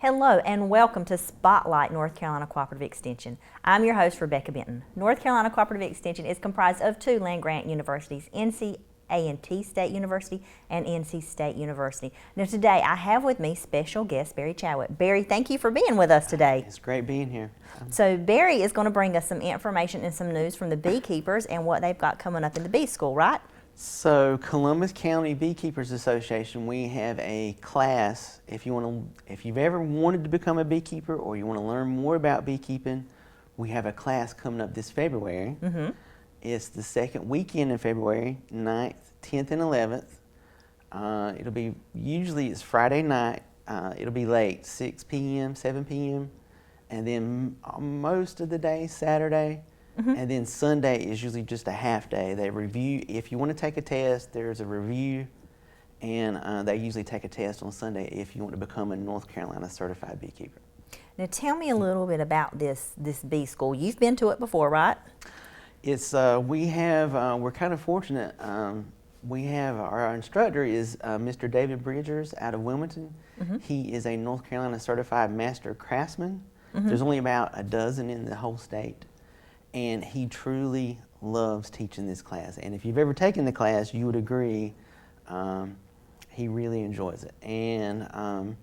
Hello and welcome to Spotlight North Carolina Cooperative Extension. I'm your host, Rebecca Benton. North Carolina Cooperative Extension is comprised of two land-grant universities, NC-A&T State University and NC State University. Now today I have with me special guest Barry Chadwick. Barry, thank you for being with us today. It's great being here. So Barry is going to bring us some information and some news from the beekeepers and what they've got coming up in the bee school, right? So Columbus County Beekeepers Association, we have a class. If you've ever wanted to become a beekeeper or you want to learn more about beekeeping, we have a class coming up this February. It's the second weekend in February, 9th, 10th, and 11th. It's Friday night. It'll be late, 6 p.m., 7 p.m., and then most of the day, Saturday. And then Sunday is usually just a half day. They review, if you want to take a test, there's a review, and they usually take a test on Sunday if you want to become a North Carolina certified beekeeper. Now tell me a little bit about this bee school. You've been to it before, right? We're kind of fortunate. Our instructor is Mr. David Bridgers out of Wilmington. He is a North Carolina certified master craftsman. There's only about a dozen in the whole state. And he truly loves teaching this class. And if you've ever taken the class, you would agree he really enjoys it. And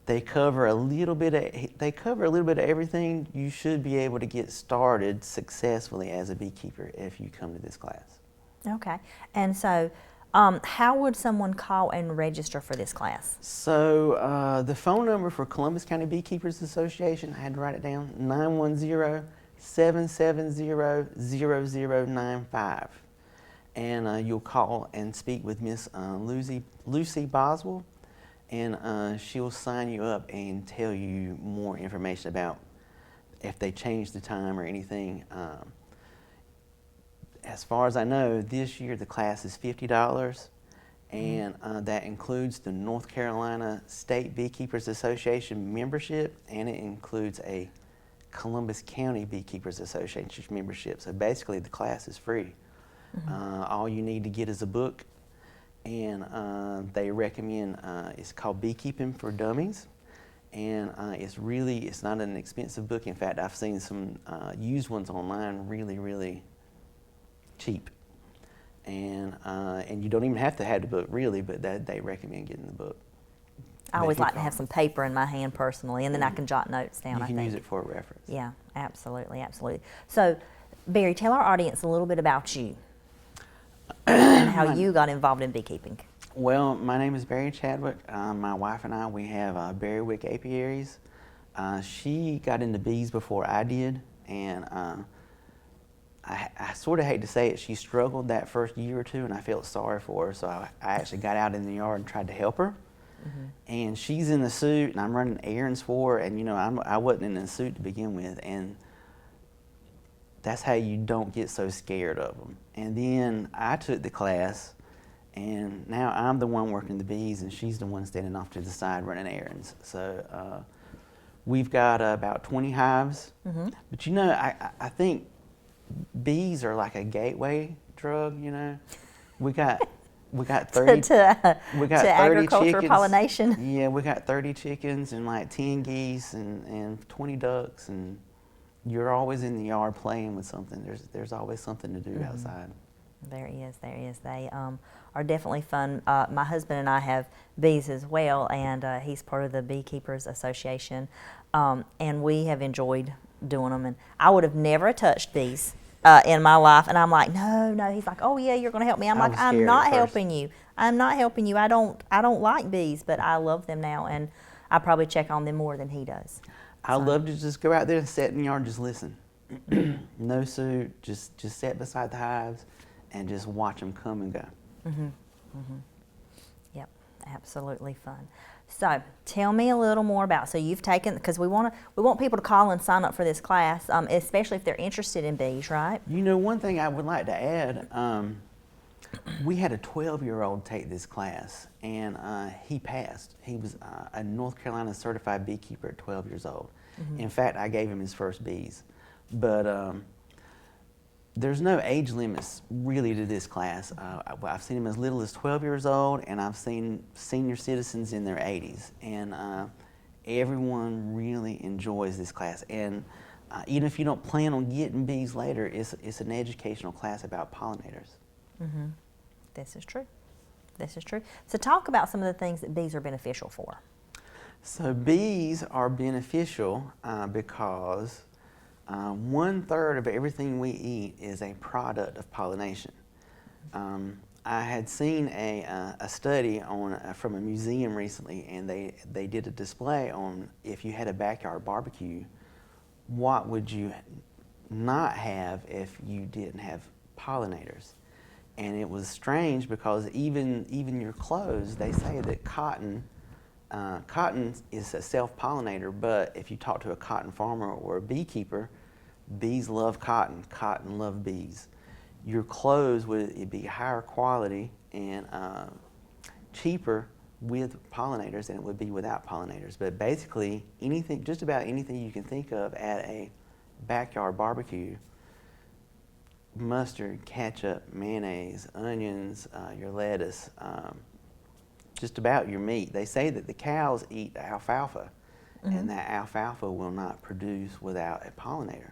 they cover a little bit of everything. You should be able to get started successfully as a beekeeper if you come to this class. Okay. And so how would someone call and register for this class? So the phone number for Columbus County Beekeepers Association, I had to write it down, 910-770-0095. And you'll call and speak with Miss Lucy Boswell, and she'll sign you up and tell you more information about if they change the time or anything. As far as I know, this year the class is $50, and that includes the North Carolina State Beekeepers Association membership, and it includes a Columbus County Beekeepers Association membership. So basically the class is free. All you need to get is a book, and they recommend, it's called Beekeeping for Dummies, and it's not an expensive book. In fact, I've seen some used ones online really cheap. And you don't even have to have the book really, but they recommend getting the book. I always like to have some paper in my hand personally, and then I can jot notes down. You can use it for a reference. Yeah, absolutely. So, Barry, tell our audience a little bit about you and how you got involved in beekeeping. Well, my name is Barry Chadwick. My wife and I, we have berrywick apiaries. She got into bees before I did, and I sort of hate to say it, she struggled that first year or two, and I felt sorry for her, so I actually got out in the yard and tried to help her. And she's in the suit, and I'm running errands for her, and I wasn't in the suit to begin with, and that's how you don't get so scared of them. And then I took the class, and now I'm the one working the bees, and she's the one standing off to the side running errands. So we've got about 20 hives, but I think bees are like a gateway drug. We got 30 to 30 agriculture chickens. Pollination. Yeah, we got 30 chickens and like 10 geese and 20 ducks, and you're always in the yard playing with something. There's always something to do outside. There is. They are definitely fun. My husband and I have bees as well, and he's part of the Beekeepers Association, and we have enjoyed doing them. And I would have never touched bees in my life, and I'm like, no. He's like, oh yeah, you're going to help me. I'm like, I'm not helping you. I'm not helping you. I don't like bees, but I love them now, and I probably check on them more than he does. I love to just go out there and sit in the yard and just listen. No suit, just sit beside the hives and just watch them come and go. Yep, absolutely fun. So tell me a little more about, so you've taken, because we want people to call and sign up for this class, especially if they're interested in bees, right? One thing I would like to add, we had a 12-year-old take this class, and he passed. He was a North Carolina certified beekeeper at 12 years old. In fact, I gave him his first bees. But there's no age limits really to this class. I've seen them as little as 12 years old, and I've seen senior citizens in their 80s. And everyone really enjoys this class. And even if you don't plan on getting bees later, it's an educational class about pollinators. Mm-hmm. This is true. This is true. So talk about some of the things that bees are beneficial for. So bees are beneficial because 1/3 of everything we eat is a product of pollination. I had seen a study from a museum recently, and they did a display on if you had a backyard barbecue, what would you not have if you didn't have pollinators? And it was strange because even your clothes, they say that cotton is a self-pollinator, but if you talk to a cotton farmer or a beekeeper, bees love cotton, cotton love bees. Your clothes would be higher quality and cheaper with pollinators than it would be without pollinators. But basically, anything, just about anything you can think of at a backyard barbecue, mustard, ketchup, mayonnaise, onions, your lettuce, just about your meat. They say that the cows eat alfalfa, and that alfalfa will not produce without a pollinator.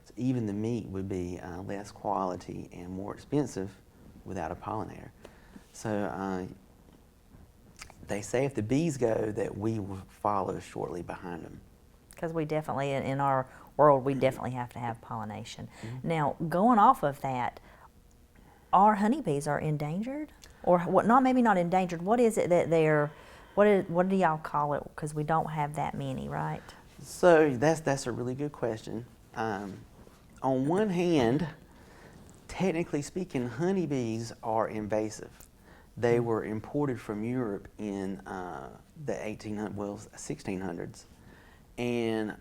So even the meat would be less quality and more expensive without a pollinator. So they say if the bees go, that we will follow shortly behind them. Because we definitely, in our world, we definitely have to have pollination. Now, going off of that, our honeybees are endangered? Or what? Not maybe not endangered. What is it that they're? What do y'all call it? Because we don't have that many, right? So that's a really good question. On one hand, technically speaking, honeybees are invasive. They were imported from Europe in the 1600s, and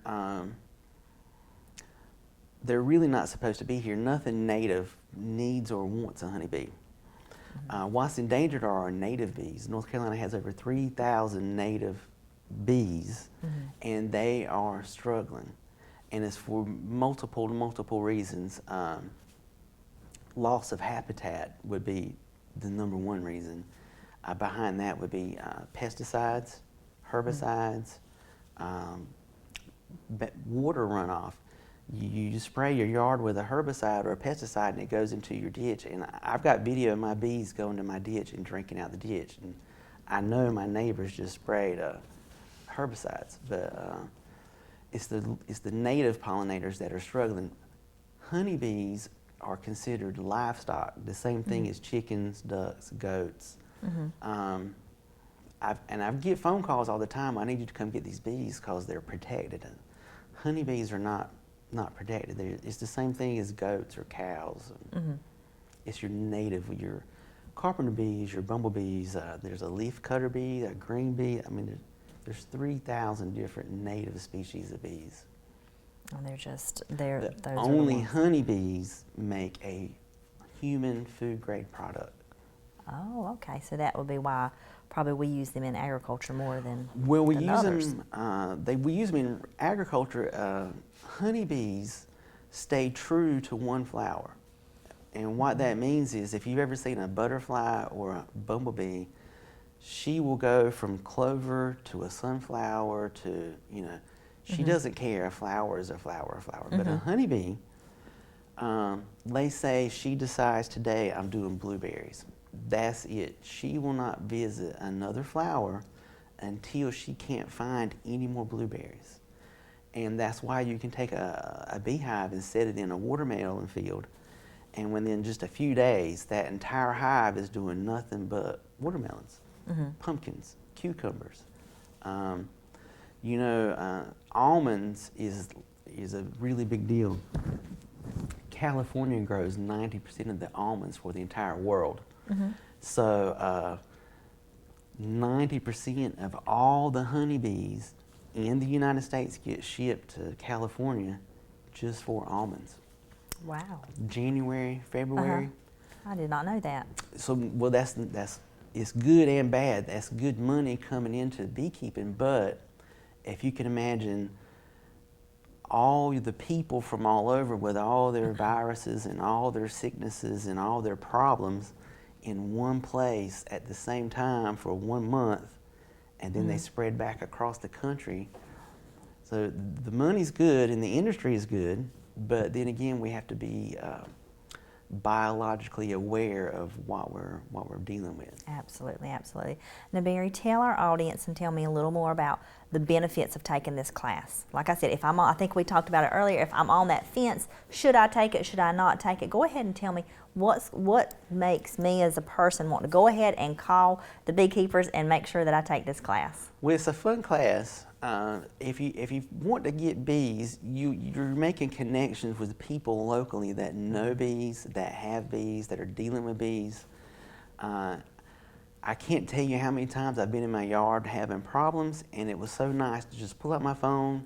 they're really not supposed to be here. Nothing native needs or wants a honeybee. What's endangered are our native bees. North Carolina has over 3,000 native bees, and they are struggling. And it's for multiple reasons. Loss of habitat would be the #1 reason. Behind that would be pesticides, herbicides, water runoff. You spray your yard with a herbicide or a pesticide and it goes into your ditch. And I've got video of my bees going to my ditch and drinking out the ditch. And I know my neighbors just sprayed herbicides, but it's the native pollinators that are struggling. Honeybees are considered livestock, the same thing as chickens, ducks, goats. I get phone calls all the time. I need you to come get these bees because they're protected. And honeybees are not protected. It's the same thing as goats or cows. It's your native, your carpenter bees, your bumblebees. There's a leaf cutter bee, a green bee. I mean, there's 3,000 different native species of bees. And those only honeybees make a human food grade product. Oh, okay. So that would be why probably we use them in agriculture more than we than use others. we use them in agriculture. Honeybees stay true to one flower, and what that means is if you've ever seen a butterfly or a bumblebee, she will go from clover to a sunflower to she doesn't care. A flower is a flower, But a honeybee, they say she decides today I'm doing blueberries. That's it. She will not visit another flower until she can't find any more blueberries. And that's why you can take a beehive and set it in a watermelon field, and within just a few days, that entire hive is doing nothing but watermelons, pumpkins, cucumbers. Almonds is a really big deal. California grows 90% of the almonds for the entire world. So 90% of all the honeybees in the United States get shipped to California just for almonds. Wow. January, February. I did not know that. So, well, that's it's good and bad. That's good money coming into beekeeping, but if you can imagine all the people from all over with all their viruses and all their sicknesses and all their problems in one place at the same time for 1 month, and then they spread back across the country. So the money's good and the industry is good, but then again, we have to be biologically aware of what we're dealing with. Absolutely, absolutely. Now, Barry, tell our audience and tell me a little more about the benefits of taking this class. Like I said, if I'm on, I think we talked about it earlier, if I'm on that fence, should I take it, should I not take it? Go ahead and tell me what makes me as a person want to go ahead and call the beekeepers and make sure that I take this class. Well, it's a fun class. If you want to get bees, you're making connections with people locally that know bees, that have bees, that are dealing with bees. I can't tell you how many times I've been in my yard having problems, and it was so nice to just pull out my phone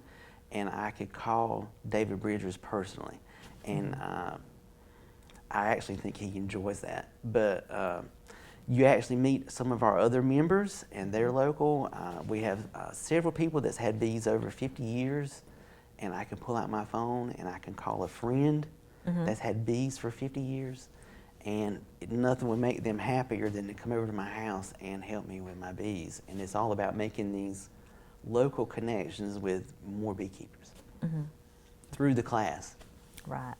and I could call David Bridgers personally. And I actually think he enjoys that. But you actually meet some of our other members, and they're local. We have several people that's had bees over 50 years, and I can pull out my phone and I can call a friend that's had bees for 50 years, and nothing would make them happier than to come over to my house and help me with my bees. And it's all about making these local connections with more beekeepers through the class. Right.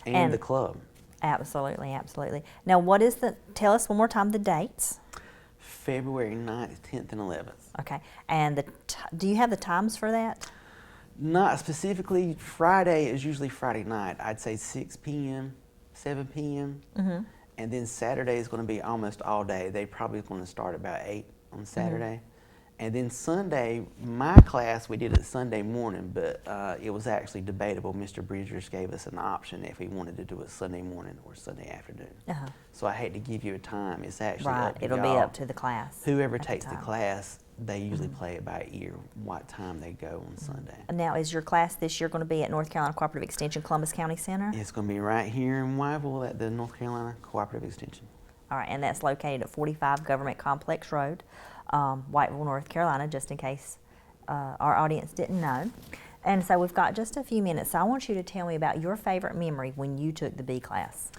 And the club. Absolutely, absolutely. Now, tell us one more time the dates. February 9th, 10th, and 11th. Okay. And do you have the times for that? Not specifically. Friday is usually Friday night. I'd say 6 p.m., 7 p.m. And then Saturday is going to be almost all day. They probably going to start about 8 on Saturday. And then Sunday, my class, we did it Sunday morning, but it was actually debatable. Mr. Bridgers gave us an option if we wanted to do it Sunday morning or Sunday afternoon. So I hate to give you a time. It's actually up to It'll y'all. be up to the class. Whoever takes the class, they usually play it by ear what time they go on Sunday. Now, is your class this year going to be at North Carolina Cooperative Extension, Columbus County Center? It's going to be right here in Wyville at the North Carolina Cooperative Extension. All right, and that's located at 45 Government Complex Road, Whiteville, North Carolina, just in case our audience didn't know. And so we've got just a few minutes, so I want you to tell me about your favorite memory when you took the bee class.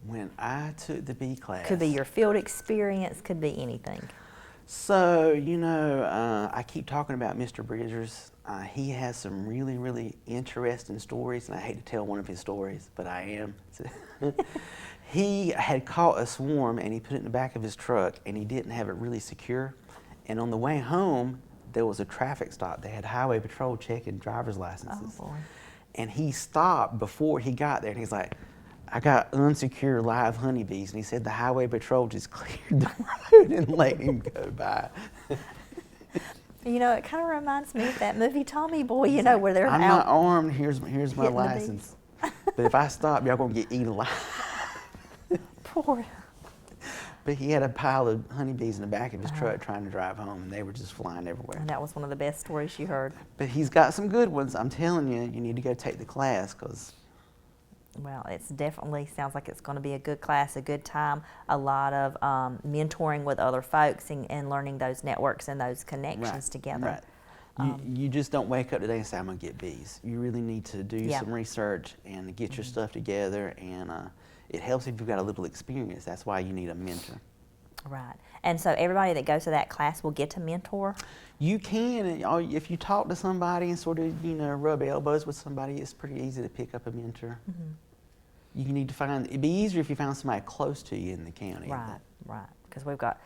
When I took the bee class. Could be your field experience, could be anything. So, I keep talking about Mr. Bridgers. He has some really, really interesting stories, and I hate to tell one of his stories, but I am. He had caught a swarm, and he put it in the back of his truck, and he didn't have it really secure. And on the way home, there was a traffic stop. They had highway patrol checking driver's licenses. Oh, boy. And he stopped before he got there, and he's like, I got unsecure live honeybees. And he said the highway patrol just cleared the road and let him go by. It kind of reminds me of that movie Tommy Boy, where they're I'm out. not armed, here's my license. But if I stop, y'all gonna get eaten alive. Poor. But he had a pile of honeybees in the back of his truck trying to drive home, and they were just flying everywhere. And that was one of the best stories you heard. But he's got some good ones. I'm telling you, you need to go take the class, because... Well, it's definitely sounds like it's going to be a good class, a good time, a lot of mentoring with other folks and learning those networks and those connections together. Right. You just don't wake up today and say, I'm going to get bees. You really need to do some research and get your stuff together, and it helps if you've got a little experience. That's why you need a mentor. Right. And so everybody that goes to that class will get to mentor? You can. If you talk to somebody and sort of, rub elbows with somebody, it's pretty easy to pick up a mentor. You need to find, it'd be easier if you found somebody close to you in the county. Right, right. Because we've got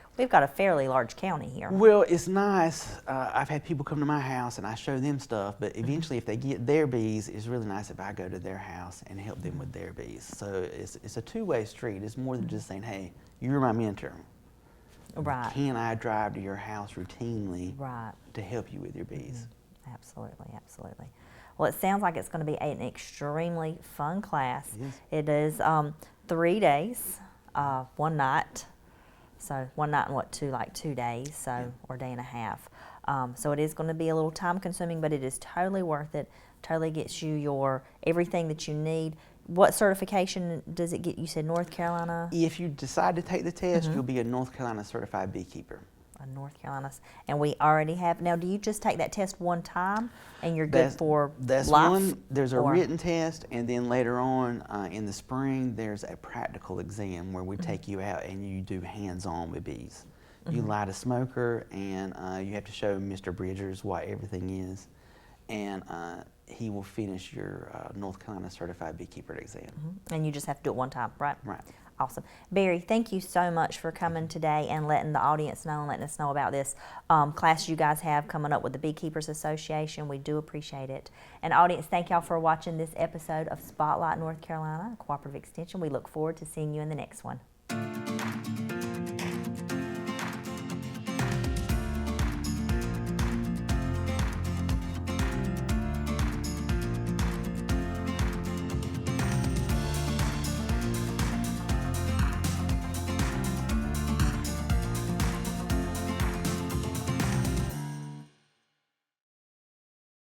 a fairly large county here. Well, it's nice. I've had people come to my house and I show them stuff, but eventually if they get their bees, it's really nice if I go to their house and help them with their bees. So it's a two-way street. It's more than just saying, hey, you're my mentor. Right. Can I drive to your house routinely to help you with your bees? Absolutely, absolutely. Well, it sounds like it's going to be an extremely fun class. It is 3 days, one night. So 1 night and 2 days, so or a day and a half. So it is going to be a little time consuming, but it is totally worth it. Totally gets you everything that you need. What certification does it get? You said North Carolina? If you decide to take the test, you'll be a North Carolina certified beekeeper. A North Carolina, and we already have. Now, do you just take that test one time and you're good for that's life? One. There's a written test, and then later on in the spring, there's a practical exam where we take you out and you do hands-on with bees. You light a smoker, and you have to show Mr. Bridgers what everything is, and he will finish your North Carolina Certified Beekeeper exam. And you just have to do it one time, right? Right. Awesome. Barry, thank you so much for coming today and letting the audience know and letting us know about this class you guys have coming up with the Beekeepers Association. We do appreciate it. And audience, thank y'all for watching this episode of Spotlight North Carolina, Cooperative Extension. We look forward to seeing you in the next one.